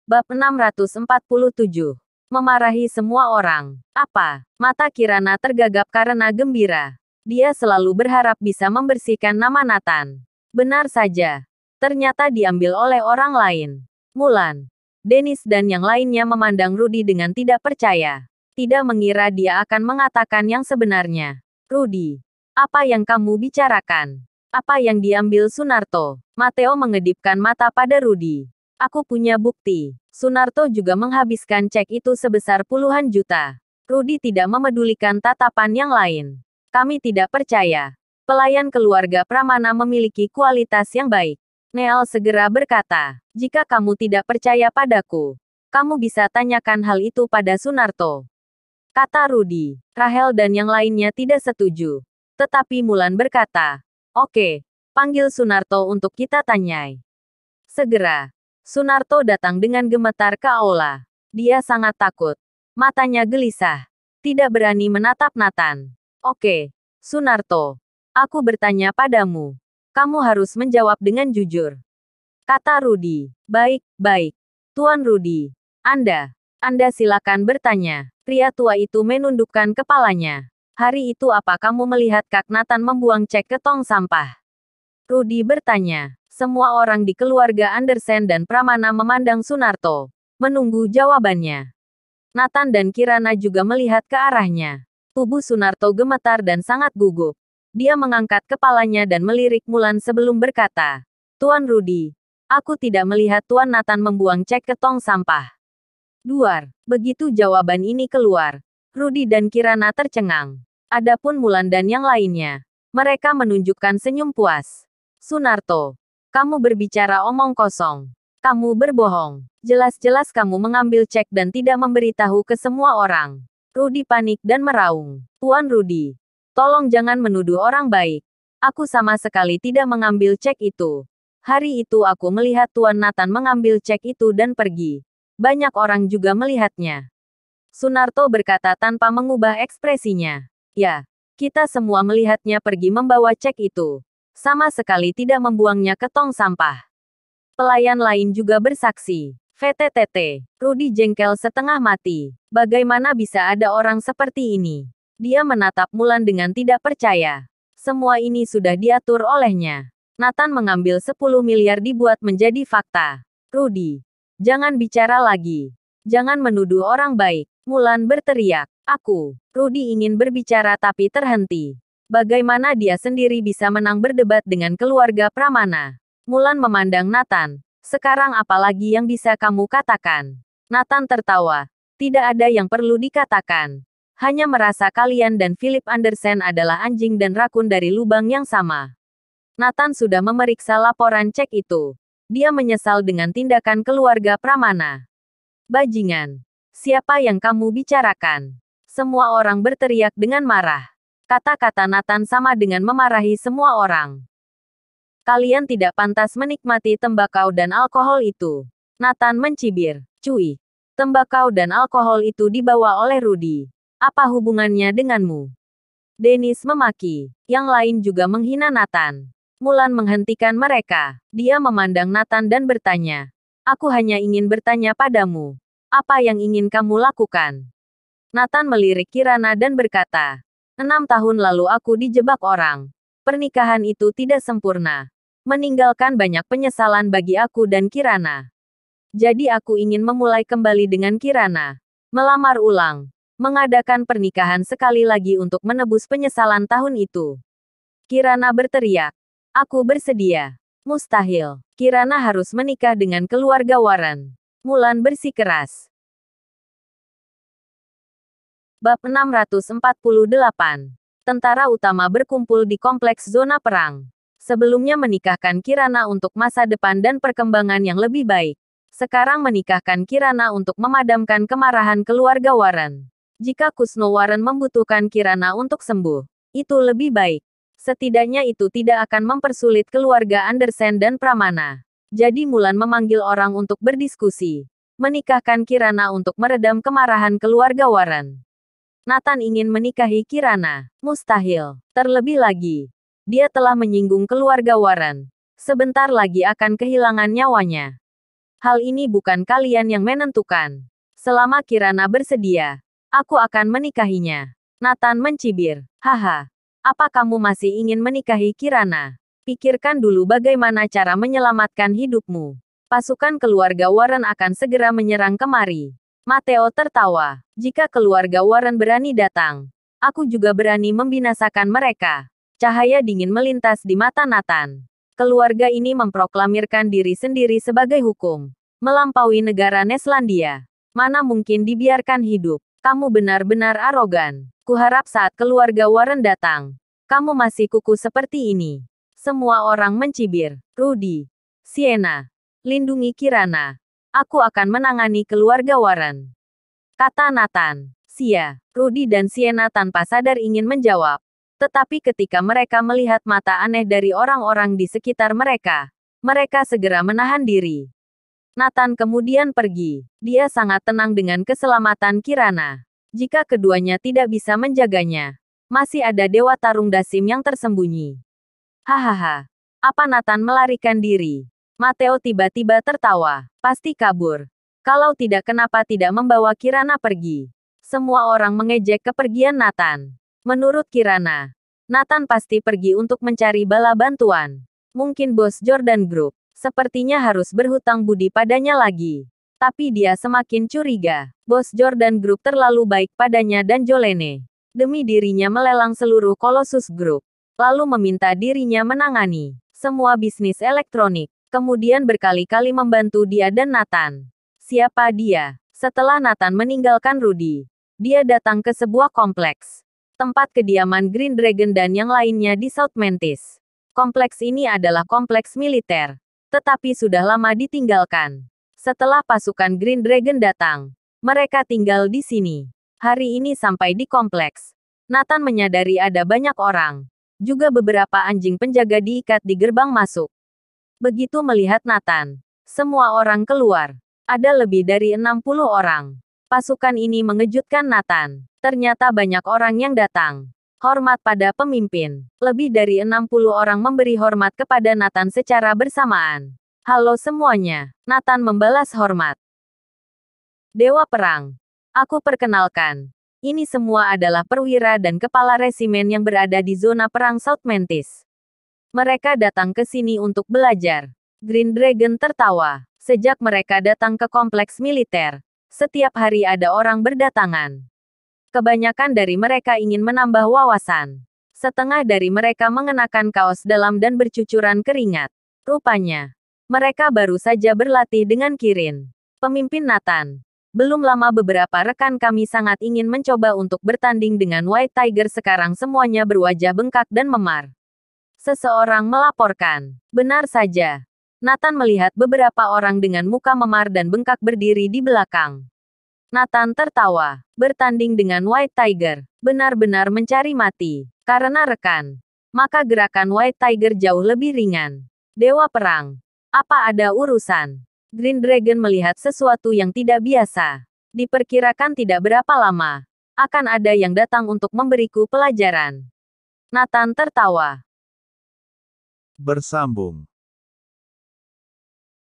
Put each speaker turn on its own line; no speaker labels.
Bab 647. Memarahi semua orang. Apa? Mata Kirana tergagap karena gembira. Dia selalu berharap bisa membersihkan nama Nathan. Benar saja. Ternyata diambil oleh orang lain. Mulan, Dennis dan yang lainnya memandang Rudy dengan tidak percaya. Tidak mengira dia akan mengatakan yang sebenarnya. Rudy, apa yang kamu bicarakan? Apa yang diambil Sunarto? Matteo mengedipkan mata pada Rudy. Aku punya bukti. Sunarto juga menghabiskan cek itu sebesar puluhan juta. Rudy tidak memedulikan tatapan yang lain. Kami tidak percaya. Pelayan keluarga Pramana memiliki kualitas yang baik. Neal segera berkata, jika kamu tidak percaya padaku, kamu bisa tanyakan hal itu pada Sunarto. Kata Rudy. Rahel dan yang lainnya tidak setuju. Tetapi Mulan berkata, oke, panggil Sunarto untuk kita tanyai. Segera. Sunarto datang dengan gemetar ke aula. Dia sangat takut. Matanya gelisah. Tidak berani menatap Nathan. Oke, Sunarto. Aku bertanya padamu. Kamu harus menjawab dengan jujur. Kata Rudy. Baik, baik. Tuan Rudy. Anda silakan bertanya. Pria tua itu menundukkan kepalanya. Hari itu apa kamu melihat Kak Nathan membuang cek ke tong sampah? Rudy bertanya. Semua orang di keluarga Andersen dan Pramana memandang Sunarto, menunggu jawabannya. Nathan dan Kirana juga melihat ke arahnya. Tubuh Sunarto gemetar dan sangat gugup. Dia mengangkat kepalanya dan melirik Mulan sebelum berkata, Tuan Rudy, aku tidak melihat Tuan Nathan membuang cek ke tong sampah. Duar, begitu jawaban ini keluar, Rudy dan Kirana tercengang. Adapun Mulan dan yang lainnya, mereka menunjukkan senyum puas. Sunarto, kamu berbicara omong kosong. Kamu berbohong. Jelas-jelas kamu mengambil cek dan tidak memberitahu ke semua orang. Rudy panik dan meraung. Tuan Rudy, tolong jangan menuduh orang baik. Aku sama sekali tidak mengambil cek itu. Hari itu aku melihat Tuan Nathan mengambil cek itu dan pergi. Banyak orang juga melihatnya. Sunarto berkata tanpa mengubah ekspresinya. Ya, kita semua melihatnya pergi membawa cek itu. Sama sekali tidak membuangnya ke tong sampah. Pelayan lain juga bersaksi. VTTT. Rudy jengkel setengah mati. Bagaimana bisa ada orang seperti ini? Dia menatap Mulan dengan tidak percaya. Semua ini sudah diatur olehnya. Nathan mengambil 10 miliar dibuat menjadi fakta. Rudy, jangan bicara lagi. Jangan menuduh orang baik. Mulan berteriak. Rudy ingin berbicara tapi terhenti. Bagaimana dia sendiri bisa menang berdebat dengan keluarga Pramana? Mulan memandang Nathan. Sekarang apalagi yang bisa kamu katakan? Nathan tertawa. Tidak ada yang perlu dikatakan. Hanya merasa kalian dan Philip Andersen adalah anjing dan rakun dari lubang yang sama. Nathan sudah memeriksa laporan cek itu. Dia menyesal dengan tindakan keluarga Pramana. Bajingan. Siapa yang kamu bicarakan? Semua orang berteriak dengan marah. Kata-kata Nathan sama dengan memarahi semua orang. Kalian tidak pantas menikmati tembakau dan alkohol itu. Nathan mencibir. Cuy. Tembakau dan alkohol itu dibawa oleh Rudy. Apa hubungannya denganmu? Dennis memaki. Yang lain juga menghina Nathan. Mulan menghentikan mereka. Dia memandang Nathan dan bertanya. Aku hanya ingin bertanya padamu. Apa yang ingin kamu lakukan? Nathan melirik Kirana dan berkata. 6 tahun lalu aku dijebak orang. Pernikahan itu tidak sempurna. Meninggalkan banyak penyesalan bagi aku dan Kirana. Jadi aku ingin memulai kembali dengan Kirana. Melamar ulang. Mengadakan pernikahan sekali lagi untuk menebus penyesalan tahun itu. Kirana berteriak. Aku bersedia. Mustahil. Kirana harus menikah dengan keluarga Warren. Mulan bersikeras. Bab 648. Tentara utama berkumpul di kompleks zona perang. Sebelumnya menikahkan Kirana untuk masa depan dan perkembangan yang lebih baik. Sekarang menikahkan Kirana untuk memadamkan kemarahan keluarga Warren. Jika Kusno Warren membutuhkan Kirana untuk sembuh, itu lebih baik. Setidaknya itu tidak akan mempersulit keluarga Andersen dan Pramana. Jadi Mulan memanggil orang untuk berdiskusi. Menikahkan Kirana untuk meredam kemarahan keluarga Warren. Nathan ingin menikahi Kirana. Mustahil. Terlebih lagi, dia telah menyinggung keluarga Warren. Sebentar lagi akan kehilangan nyawanya. Hal ini bukan kalian yang menentukan. Selama Kirana bersedia, aku akan menikahinya. Nathan mencibir. Haha. Apa kamu masih ingin menikahi Kirana? Pikirkan dulu bagaimana cara menyelamatkan hidupmu. Pasukan keluarga Warren akan segera menyerang kemari. Matteo tertawa. Jika keluarga Warren berani datang, aku juga berani membinasakan mereka. Cahaya dingin melintas di mata Nathan. Keluarga ini memproklamirkan diri sendiri sebagai hukum. Melampaui negara Neslandia. Mana mungkin dibiarkan hidup. Kamu benar-benar arogan. Kuharap saat keluarga Warren datang, kamu masih kuku seperti ini. Semua orang mencibir. Rudy. Sienna. Lindungi Kirana. Aku akan menangani keluarga Warren. Kata Nathan. Rudy dan Sienna tanpa sadar ingin menjawab. Tetapi ketika mereka melihat mata aneh dari orang-orang di sekitar mereka, mereka segera menahan diri. Nathan kemudian pergi. Dia sangat tenang dengan keselamatan Kirana. Jika keduanya tidak bisa menjaganya, masih ada Dewa Tarung Dasim yang tersembunyi. Hahaha. Apa Nathan melarikan diri? Matteo tiba-tiba tertawa. Pasti kabur. Kalau tidak, kenapa tidak membawa Kirana pergi? Semua orang mengejek kepergian Nathan. Menurut Kirana, Nathan pasti pergi untuk mencari bala bantuan. Mungkin bos Jordan Group sepertinya harus berhutang budi padanya lagi. Tapi dia semakin curiga. Bos Jordan Group terlalu baik padanya dan Jolene. Demi dirinya melelang seluruh Colossus Group. Lalu meminta dirinya menangani semua bisnis elektronik. Kemudian berkali-kali membantu dia dan Nathan. Siapa dia? Setelah Nathan meninggalkan Rudy, dia datang ke sebuah kompleks. Tempat kediaman Green Dragon dan yang lainnya di South Mantis. Kompleks ini adalah kompleks militer, tetapi sudah lama ditinggalkan. Setelah pasukan Green Dragon datang, mereka tinggal di sini. Hari ini sampai di kompleks, Nathan menyadari ada banyak orang. Juga beberapa anjing penjaga diikat di gerbang masuk. Begitu melihat Nathan, semua orang keluar. Ada lebih dari 60 orang. Pasukan ini mengejutkan Nathan. Ternyata banyak orang yang datang. Hormat pada pemimpin. Lebih dari 60 orang memberi hormat kepada Nathan secara bersamaan. Halo semuanya. Nathan membalas hormat. Dewa Perang. Aku perkenalkan. Ini semua adalah perwira dan kepala resimen yang berada di zona perang South Mantis. Mereka datang ke sini untuk belajar. Green Dragon tertawa. Sejak mereka datang ke kompleks militer, setiap hari ada orang berdatangan. Kebanyakan dari mereka ingin menambah wawasan. Setengah dari mereka mengenakan kaos dalam dan bercucuran keringat. Rupanya, mereka baru saja berlatih dengan Kirin. Pemimpin Nathan. Belum lama beberapa rekan kami sangat ingin mencoba untuk bertanding dengan White Tiger, sekarang semuanya berwajah bengkak dan memar. Seseorang melaporkan. Benar saja. Nathan melihat beberapa orang dengan muka memar dan bengkak berdiri di belakang. Nathan tertawa. Bertanding dengan White Tiger, benar-benar mencari mati. Karena rekan, maka gerakan White Tiger jauh lebih ringan. Dewa Perang. Apa ada urusan? Green Dragon melihat sesuatu yang tidak biasa. Diperkirakan tidak berapa lama, akan ada yang datang untuk memberiku pelajaran. Nathan tertawa.
Bersambung.